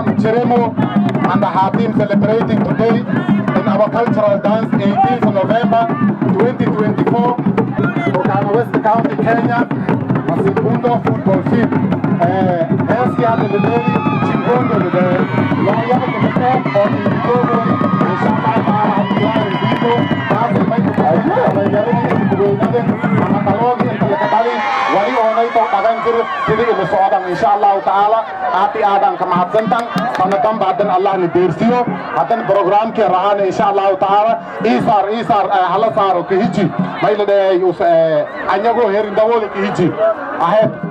Mcheremo and the Hatim celebrating today in our cultural dance 18th November 2024 Turkana West County, Kenya. Masikundo football field. Hesia de Lili, Chingondo de Loya de Meko, or in Togo, and Shanghai Bahia in Vigo, Basil Mike, Ayari, Kuwait, Anatologi, and Telekatali, Wali Onaito, Aganzir, Sidi in the Sodam, Inshallah Ta'ala, Ati Adam Kamatsantang, Sanatam Badan Allah Nidirsio, Atan program ke Rahan, Inshallah Ta'ala, Isar, Halasar, Kihichi, Mailade, Anyago here in the world, Kihichi. Ahead.